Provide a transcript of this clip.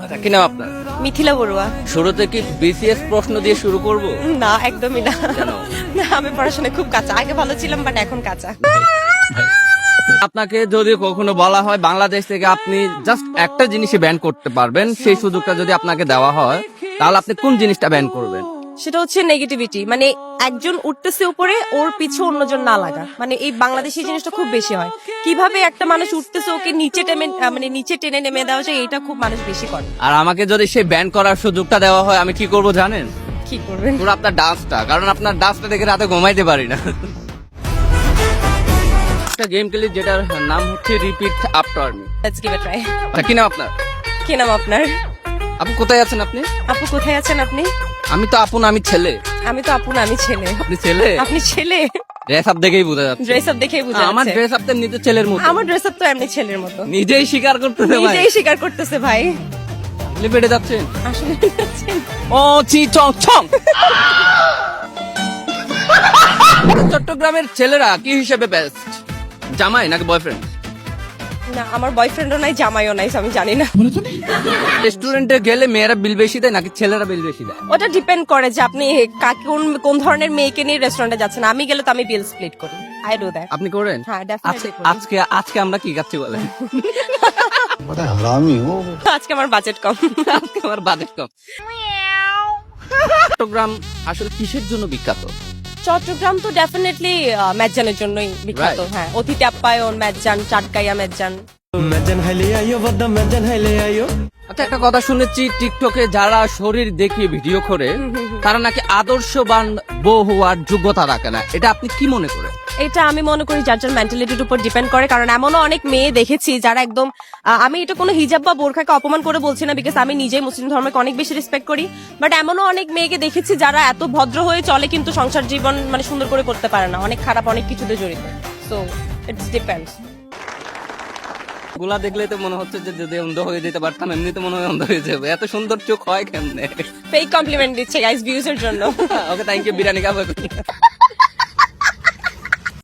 আচ্ছা, কি নাম আপনার? মিথিলা বড়ুয়া। শুরুতে কি বিসিএস প্রশ্ন দিয়ে শুরু করব? না, একদমই না। কেন? না, আমি পড়াশোনায় খুব কাঁচা। আগে ভালো ছিলাম, বাট এখন কাঁচা। আপনাকে যদি কখনো বলা হয় বাংলাদেশ থেকে আপনি জাস্ট একটা জিনিসই ব্যান করতে পারবেন, সেই সুযোগটা যদি আপনাকে দেওয়া হয়, তাহলে আপনি কোন জিনিসটা ব্যান করবেন? সেটা হচ্ছে নেগেটিভিটি, মানে একজন উঠতেছে উপরে, ওর পিছু অন্যজন না লাগা। মানে এই বাংলাদেশি জিনিসটা খুব বেশি হয়। কিভাবে একটা মানুষ উঠতেছে ওকে নিচে টেনে, মানে নিচে টেনে নেমে দেওয়া যায়, এটা খুব মানুষ বেশি করে। আর আমাকে যদি সেই ব্যান করার সুযোগটা দেওয়া হয়, আমি কি করব জানেন? কি করবেন? পুরো আপনার ডান্সটা, কারণ আপনার ডান্সটা দেখে রাতে ঘুমাইতে পারি না। একটা গেম খেলি যেটার নাম হচ্ছে repeat after me. Let's give it try. কি নাম আপনার? কি নাম আপনার? আপু কোথায় আছেন আপনি? আপু কোথায় আছেন আপনি? আমি তো আপু না, আমি ছেলে। আমি তো আপু না, আমি ছেলে। আপনি ছেলে? আপনি ছেলে? ড্রেস আপ দেখেই বোঝা যাচ্ছে। ড্রেস আপ দেখেই বোঝা আমার যাচ্ছে। ড্রেস আপ তো নিজে ছেলের মতো। আমার ড্রেস আপ তো এমনি ছেলের মতো। নিজেই স্বীকার করতেছে ভাই। নিজেই স্বীকার করতেছে ভাই। লিপেটে যাচ্ছেন? আসলে ও চি চং চং। চট্টগ্রামের ছেলেরা কি হিসেবে বেস্ট? জামাই নাকি বয়ফ্রেন্ড? না, আমার বয়ফ্রেন্ডও নাই, জামাইও নাই, so আমি জানি না। রেস্টুরেন্টে গেলে মেয়েরা বিল বেশি দেয় নাকি ছেলেরা বিল বেশি দেয়? ওটা ডিপেন্ড করে যে আপনি কোন ধরনের মেয়েকে নিয়ে রেস্টুরেন্টে যাচ্ছেন। আমি গেলে তো আমি বিল স্প্লিট করি। I do that. আপনি করেন? হ্যাঁ, definitely করি। আজকে আজকে আমরা কি খাচ্ছি বলেন? बड़ा हरामी हो। আজকে আমার বাজেট কম। আজকে আমার বাজেট কম। চট্টগ্রাম আসলে কিসের জন্য বিখ্যাত? চট্টগ্রাম তো ডেফিনেটলি ম্যাজানের জন্যই বিখ্যাত। Right. হ্যাঁ, অতিথি আপ্যায়ন, ম্যাজান, চাটকাইয়া ম্যাজান। মেজান হাইলে আইও বদ্দা মেজান হাইলে আইও। আচ্ছা, একটা কথা শুনেছি টিকটকে যারা শরীর দেখিয়ে ভিডিও করে তারা নাকি আদর্শবান বউ হওয়ার যোগ্যতা রাখে না, এটা আপনি কি মনে করেন? এটা আমি মনে করি যার যার মেন্টালিটির উপর ডিপেন্ড করে। কারণ এমনও অনেক মেয়ে দেখেছি যারা একদম আমি এটা কোনো হিজাব বা বোরখাকে অপমান করে বলছি না, বিকজ আমি নিজেই মুসলিম ধর্মকে অনেক বেশি রেসপেক্ট করি। বাট এমনও অনেক মেয়েকে দেখেছি যারা এত ভদ্র হয়ে চলে কিন্তু সংসার জীবন মানে সুন্দর করে করতে পারে না, অনেক খারাপ অনেক কিছুতে জড়িত। So it's depends. গুলা দেখলে তো মনে হচ্ছে যে যদি অন্ধ হয়ে যেতে পারতাম, এমনি তো মনে হয় অন্ধ হয়ে যাবে। এত সুন্দর চোখ হয় কেমনে? ফেক কমপ্লিমেন্ট দিচ্ছে গাইস ভিউজ এর জন্য। ওকে, থ্যাংক ইউ। বিরিয়ানি খাবো।